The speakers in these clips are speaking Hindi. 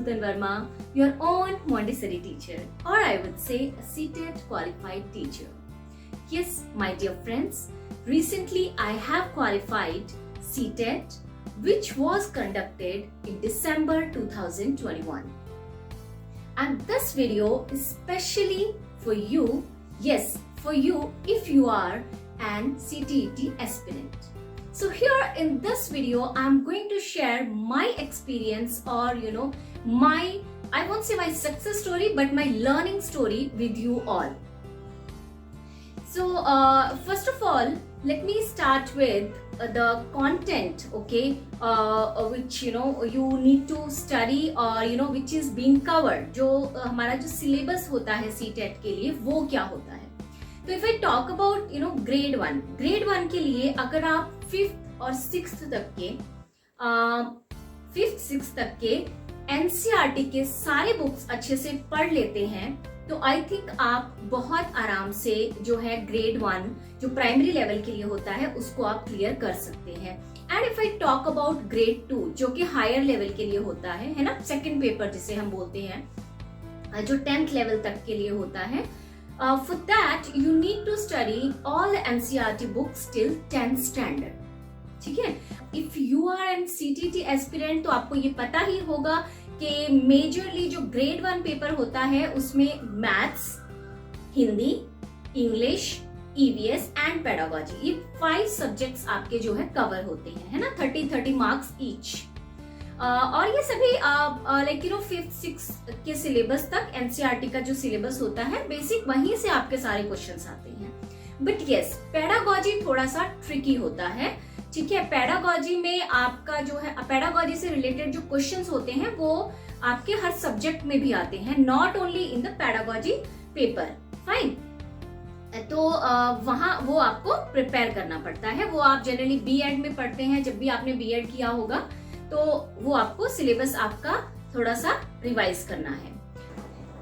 Sultan Verma, your own Montessori teacher, or I would say a CTET qualified teacher. Yes, my dear friends, recently I have qualified CTET, which was conducted in December 2021. And this video is specially for you, yes, for you if you are an CTET aspirant. So here in this video, I'm going to share my experience or I won't say my success story, but my learning story with you all. So first of all, let me start with the content, okay, which you need to study or which is being covered. जो हमारा जो syllabus होता है CTET के लिए वो क्या होता है. तो if I talk about grade 1 के लिए अगर आप 5th और 6th तक के 5th 6th तक के NCERT के सारे बुक्स अच्छे से पढ़ लेते हैं तो आई थिंक आप बहुत आराम से जो है ग्रेड 1 जो प्राइमरी लेवल के लिए होता है उसको आप क्लियर कर सकते हैं. And if I talk about grade 2 जो कि हायर लेवल के लिए होता है ना, सेकंड पेपर जिसे हम बोलते हैं जो 10th लेवल तक के लिए होता है. For that you need to study all the NCERT books till 10th standard. ठीक है. If you are an CTET aspirant तो आपको ये पता ही होगा कि मेजरली जो ग्रेड 1 पेपर होता है उसमें maths, Hindi, English, EVS and pedagogy, ये 5 सब्जेक्ट्स आपके जो है कवर होते हैं, है ना, 30 मार्क्स ईच. और ये सभी लाइक 5th 6th के सिलेबस तक NCERT का जो सिलेबस होता है बेसिक वहीं से आपके सारे क्वेश्चंस आते हैं. बट यस, पेडागोजी थोड़ा सा ट्रिकी होता है. ठीक है, पेडागोजी में आपका जो है पेडागोजी से रिलेटेड जो क्वेश्चंस होते हैं वो आपके हर सब्जेक्ट में भी आते हैं, not only in the pedagogy paper. Fine. तो वहां वो आपको प्रिपेयर करना पड़ता है. वो आप जनरली B.Ed में पढ़ते हैं. जब भी आपने B.Ed किया होगा तो वो आपको सिलेबस आपका थोड़ा सा रिवाइज करना है.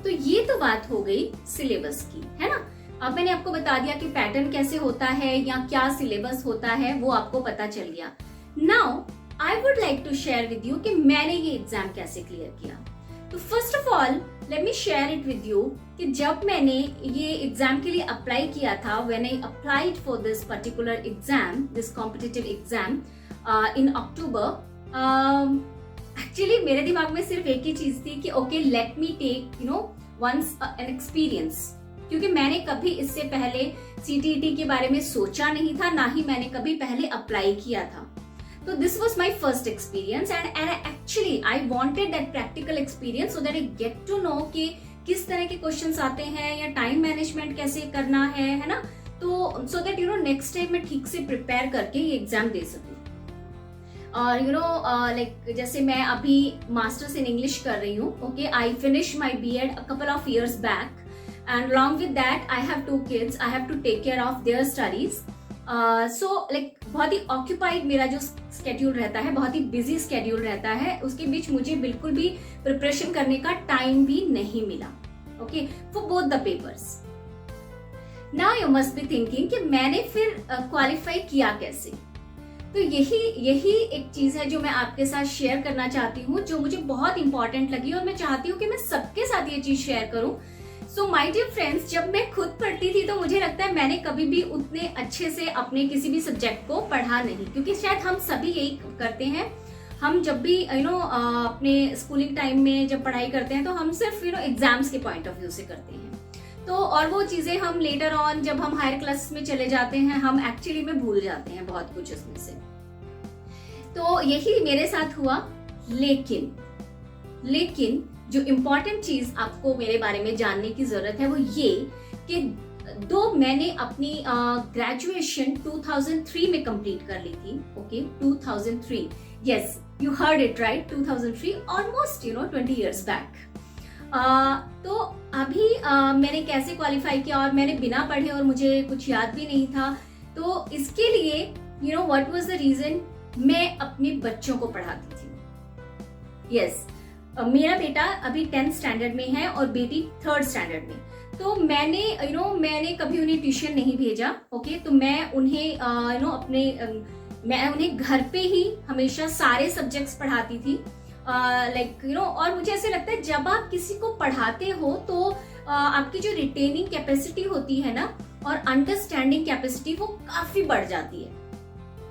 तो ये तो बात हो गई सिलेबस की, है ना. अब मैंने आपको बता दिया कि पैटर्न कैसे होता है या क्या सिलेबस होता है, वो आपको पता चल गया. Now I would like to share with you कि मैंने ये एग्जाम कैसे क्लियर किया. तो first of all let me share it with you कि जब मैंने ये एग्जाम के लिए अप्लाई किया था, when I applied for this particular exam, this competitive exam in October, actually मेरे दिमाग में सिर्फ एक ही चीज थी कि okay let me take once an experience, क्योंकि मैंने कभी इससे पहले CTET के बारे में सोचा नहीं था, ना ही मैंने कभी पहले अप्लाई किया था. तो this was my first experience and actually I wanted that practical experience so that I get to know कि किस तरह के क्वेश्चंस आते हैं या टाइम मैनेजमेंट कैसे करना है ना. तो सो दैट नेक्स्ट टाइम मैं ठीक से प्रिपेयर करके ये एग्जाम दे सकूं. और लाइक जैसे मैं अभी मास्टर्स इन इंग्लिश कर रही हूँ. Okay, I finish my B.Ed a couple of years back and along with that I have 2 kids. I have to take care of their studies. So like बहुत ही occupied मेरा जो schedule रहता है, बहुत ही busy schedule रहता है, उसके बीच मुझे बिल्कुल भी preparation करने का time भी नहीं मिला. Okay, for both the papers. Now you must be thinking कि मैंने फिर qualify किया कैसे. तो यही एक चीज है जो मैं आपके साथ शेयर करना चाहती हूँ, जो मुझे बहुत इंपॉर्टेंट लगी और मैं चाहती हूँ कि मैं सबके साथ ये चीज शेयर करूँ. सो माय डियर फ्रेंड्स, जब मैं खुद पढ़ती थी तो मुझे लगता है मैंने कभी भी उतने अच्छे से अपने किसी भी सब्जेक्ट को पढ़ा नहीं, क्योंकि शायद हम सभी यही करते हैं. हम जब भी अपने स्कूलिंग टाइम में जब पढ़ाई करते हैं तो हम सिर्फ एग्जाम्स के पॉइंट ऑफ व्यू से करते हैं. तो और वो चीजें हम लेटर ऑन जब हम हायर क्लास में चले जाते हैं हम एक्चुअली में भूल जाते हैं बहुत कुछ उसमें से. तो यही मेरे साथ हुआ. लेकिन जो इम्पोर्टेंट चीज आपको मेरे बारे में जानने की जरूरत है वो ये कि दो मैंने अपनी ग्रेजुएशन 2003 में कंप्लीट कर ली थी. Okay, 2003, yes you heard it right, 2003, almost 20 years back. तो अभी मैंने कैसे क्वालिफाई किया और मैंने बिना पढ़े और मुझे कुछ याद भी नहीं था. तो इसके लिए व्हाट वाज द रीजन, मैं अपने बच्चों को पढ़ाती थी. यस, मेरा बेटा अभी 10th स्टैंडर्ड में है और बेटी 3rd स्टैंडर्ड में. तो मैंने कभी उन्हें ट्यूशन नहीं भेजा. ओके, तो मैं उन्हें मैं उन्हें घर पे ही हमेशा सारे सब्जेक्ट्स पढ़ाती थी. लाइक यू नो, और मुझे ऐसे लगता है जब आप किसी को पढ़ाते हो तो आपकी जो रिटेनिंग कैपेसिटी होती है ना और अंडरस्टैंडिंग कैपेसिटी वो काफी बढ़ जाती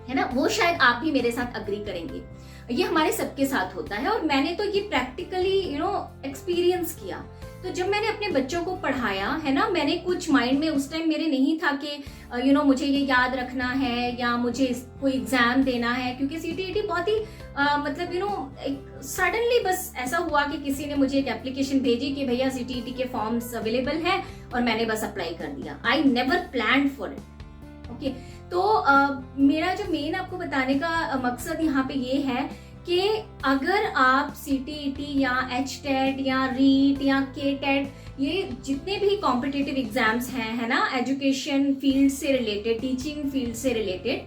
है ना। वो शायद आप भी मेरे साथ अग्री करेंगे, ये हमारे सबके साथ होता है और मैंने तो ये प्रैक्टिकली यू नो एक्सपीरियंस किया। तो जब मैंने अपने बच्चों को पढ़ाया है ना, मैंने कुछ माइंड में उस टाइम मेरे नहीं था कि यू नो मुझे ये याद रखना है या मुझे कोई एग्जाम देना है, क्योंकि सीटीईटी बहुत ही मतलब यू नो एक सडनली बस ऐसा हुआ कि किसी ने मुझे एक एप्लीकेशन भेजी कि भैया सीटीईटी के फॉर्म्स अवेलेबल हैं और मैंने बस अप्लाई कर दिया। I never planned for it. Okay, तो मेरा जो मेन आपको बताने का मकसद यहाँ पे ये है कि अगर आप सीटीईटी या एचटेट या रीट या केटेट, ये जितने भी कॉम्पिटिटिव एग्जाम्स हैं है ना, एजुकेशन फील्ड से रिलेटेड, टीचिंग फील्ड से रिलेटेड,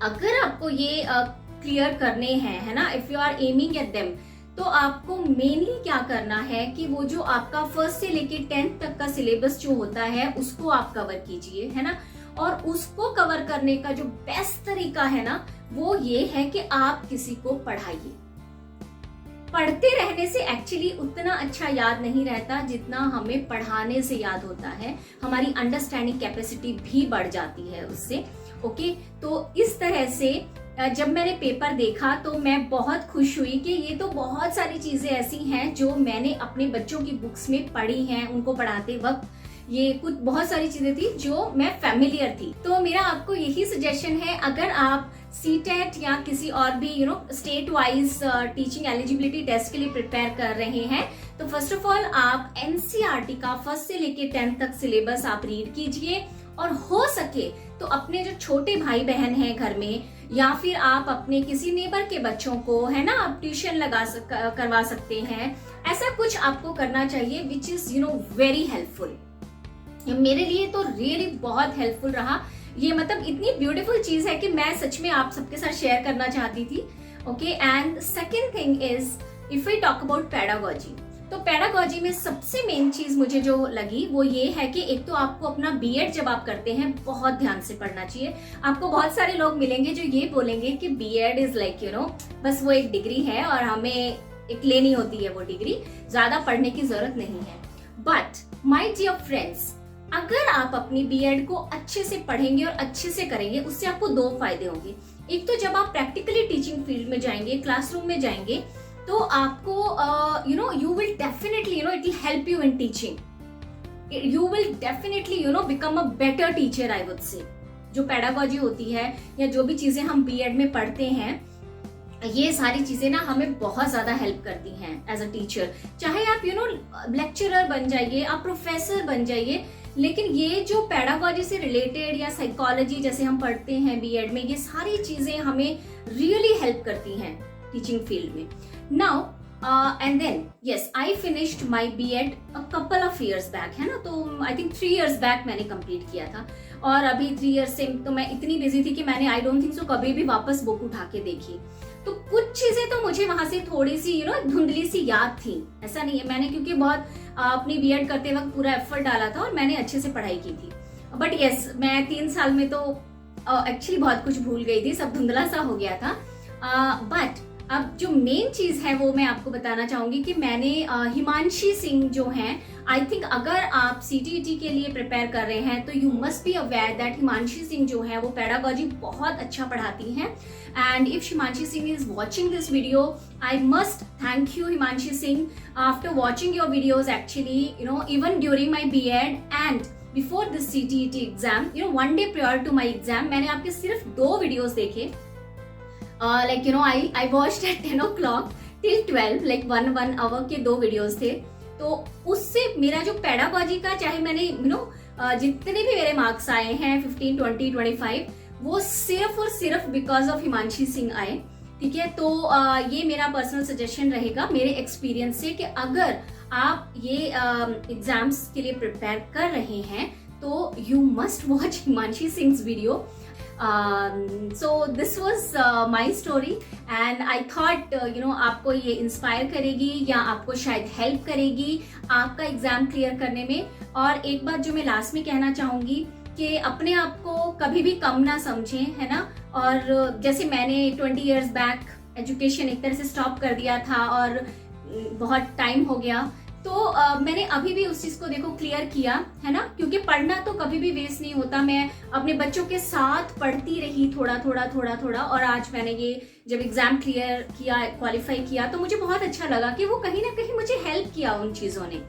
अगर आपको ये क्लियर करने हैं है ना, if you are aiming at them, तो आपको मेनली क्या करना है कि वो जो आपका फर्स्ट से लेके 10th तक का सिलेबस जो होता है उसको आप कवर कीजिए है ना। और उसको कवर करने का जो बेस्ट तरीका है ना वो ये है कि आप किसी को पढ़ाइए। पढ़ते रहने से एक्चुअली उतना अच्छा याद नहीं रहता जितना हमें पढ़ाने से याद होता है, हमारी अंडरस्टैंडिंग कैपेसिटी भी बढ़ जाती है उससे। ओके, तो इस तरह से जब मैंने पेपर देखा तो मैं बहुत खुश हुई कि ये तो बहुत सारी चीजें ऐसी हैं जो मैंने अपने बच्चों की बुक्स में पढ़ी हैं, उनको पढ़ाते वक्त ये कुछ बहुत सारी चीजें थी जो मैं फैमिलियर थी। तो मेरा आपको यही सजेशन है, अगर आप सीटेट या किसी और भी you know state wise teaching eligibility test के लिए प्रिपेयर कर रहे हैं, तो फर्स्ट ऑफ ऑल आप एनसीईआरटी का फर्स्ट से लेके 10th तक सिलेबस आप रीड कीजिए, और हो सके तो अपने जो छोटे भाई बहन हैं घर में, या फिर आप अपने किसी नेबर के बच्चों को है ना आप ट्यूशन करवा सकते हैं। ऐसा कुछ आपको करना चाहिए which is you know very helpful. मेरे लिए तो रियली बहुत हेल्पफुल रहा ये, मतलब इतनी ब्यूटीफुल चीज है कि मैं सच में आप सबके साथ शेयर करना चाहती थी। Okay, and second thing is if we talk about pedagogy, तो पेडागोजी में सबसे मेन चीज मुझे जो लगी वो ये है कि एक तो आपको अपना बीएड जब आप करते हैं बहुत ध्यान से पढ़ना चाहिए। आपको बहुत सारे लोग मिलेंगे जो ये बोलेंगे कि BEd is like you know बस वो एक डिग्री है और हमें एक लेनी होती है वो डिग्री, ज्यादा पढ़ने की जरूरत नहीं है। बट माय डियर फ्रेंड्स, अगर आप अपनी बीएड को अच्छे से पढ़ेंगे और अच्छे से करेंगे, उससे आपको दो फायदे होंगे। एक तो जब आप प्रैक्टिकली टीचिंग फील्ड में जाएंगे, क्लासरूम में जाएंगे, तो आपको you know you will definitely you know it will help you in teaching, you will definitely you know become a better teacher I would say. जो पेडागोजी होती है या जो भी चीजें हम बीएड में पढ़ते हैं, ये सारी चीजें ना हमें बहुत ज्यादा हेल्प करती हैं एज अ टीचर। चाहे आप यू नो लेक्चरर बन जाइए, आप प्रोफेसर बन जाइए, लेकिन ये जो पेडागोजी से रिलेटेड या साइकोलॉजी जैसे हम पढ़ते हैं बीएड में, ये सारी चीजें हमें रियली हेल्प करती हैं टीचिंग फील्ड में। Now and then yes, I finished my BEd a couple of years back, है ना, तो आई थिंक 3 इयर्स बैक मैंने कंप्लीट किया था। और अभी 3 इयर्स से तो मैं इतनी बिजी थी कि मैंने आई डोंट थिंक सो कभी भी वापस बुक उठा के देखी। तो कुछ चीजें तो मुझे वहां से थोड़ी सी यू नो धुंधली सी याद थी, ऐसा नहीं है, मैंने क्योंकि बहुत अपनी बीएड करते वक्त पूरा एफर्ट डाला था और मैंने अच्छे से पढ़ाई की थी। बट यस, मैं 3 साल में तो एक्चुअली बहुत कुछ भूल गई थी, सब धुंधला सा हो गया था। बट अब जो मेन चीज है वो मैं आपको बताना चाहूंगी कि मैंने हिमांशी सिंह जो हैं, आई थिंक अगर आप सीटीईटी के लिए प्रिपेयर कर रहे हैं तो you must be aware that Himanshi Singh जो है वो पेडागोजी बहुत अच्छा पढ़ाती हैं। And if Himanshi Singh is watching this video, I must thank you Himanshi Singh after watching your videos actually you know even during my BEd and before this CTET exam, you know 1 day prior to my exam, मैंने आपके सिर्फ 2 वीडियोज देखे। Like you know I watched at 10 o'clock till 12, like 1 hour के 2 वीडियोस थे। तो उससे मेरा जो पेडागोजी का, चाहे मैंने यू नो जितने भी मेरे मार्क्स आए हैं 15, 20, 25, वो सिर्फ और सिर्फ बिकॉज ऑफ हिमांशी सिंह आए। ठीक है, तो ये मेरा पर्सनल सजेशन रहेगा मेरे एक्सपीरियंस से कि अगर आप ये एग्जाम्स के लिए प्रिपेयर कर रहे हैं तो you must watch Himanshi Singh video. So this was my story and I thought you know आपको ये इंस्पायर करेगी या आपको शायद हेल्प करेगी आपका एग्जाम क्लियर करने में। और एक बात जो मैं लास्ट में कहना चाहूंगी कि अपने आप को कभी भी कम ना समझें, है ना। और जैसे मैंने 20 years बैक एजुकेशन एक तरह से स्टॉप कर दिया था और बहुत टाइम हो गया, तो मैंने अभी भी उस चीज को देखो क्लियर किया है ना, क्योंकि पढ़ना तो कभी भी वेस्ट नहीं होता। मैं अपने बच्चों के साथ पढ़ती रही थोड़ा थोड़ा थोड़ा थोड़ा, और आज मैंने ये जब एग्जाम क्लियर किया, क्वालिफाई किया, तो मुझे बहुत अच्छा लगा कि वो कहीं ना कहीं मुझे हेल्प किया उन चीजों ने।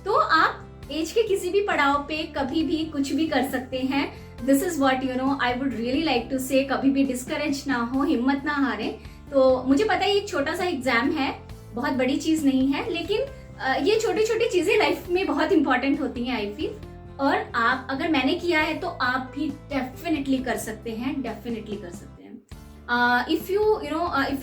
तो आप एज के किसी भी पड़ाव पे कभी भी कुछ भी कर सकते हैं। This is what you know I would really like to say, कभी भी डिस्करेज ना हो, हिम्मत ना हारे। तो मुझे पता है ये छोटा सा एग्जाम है, बहुत बड़ी चीज नहीं है, लेकिन ये छोटी छोटी चीजें लाइफ में बहुत इंपॉर्टेंट होती हैं आई फील। और आप, अगर मैंने किया है तो आप भी डेफिनेटली कर सकते हैं, डेफिनेटली कर सकते हैं। If you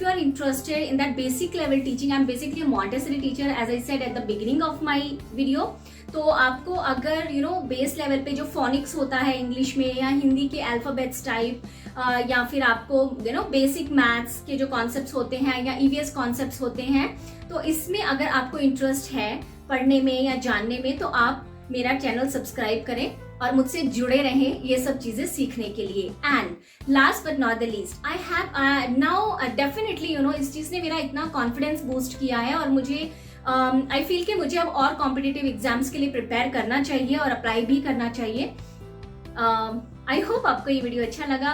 are interested in that basic level teaching, I'm basically a Montessori teacher, as I said at the beginning of my video. तो आपको अगर बेस लेवल पे जो फोनिक्स होता है इंग्लिश में, या हिंदी के अल्फाबेट्स टाइप, या फिर आपको बेसिक मैथ्स के जो कॉन्सेप्ट्स होते हैं या ईवीएस कॉन्सेप्ट्स होते हैं, तो इसमें अगर आपको इंटरेस्ट है पढ़ने में या जानने में, तो आप मेरा चैनल सब्सक्राइब करें और मुझसे जुड़े रहें ये सब चीजें सीखने के लिए। And last but not the least, I have now definitely इस चीज ने मेरा इतना कॉन्फिडेंस बूस्ट किया है, और मुझे आई फील कि मुझे अब और कॉम्पिटिटिव एग्जाम्स के लिए प्रिपेयर करना चाहिए और अप्लाई भी करना चाहिए। आई होप आपको ये वीडियो अच्छा लगा,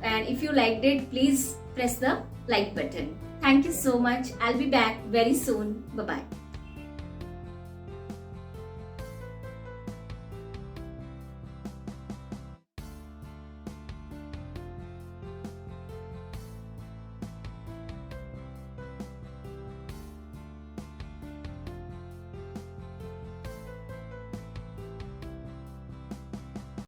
and if you liked it, please press the like button. Thank you so much. I will be back very soon. Bye bye.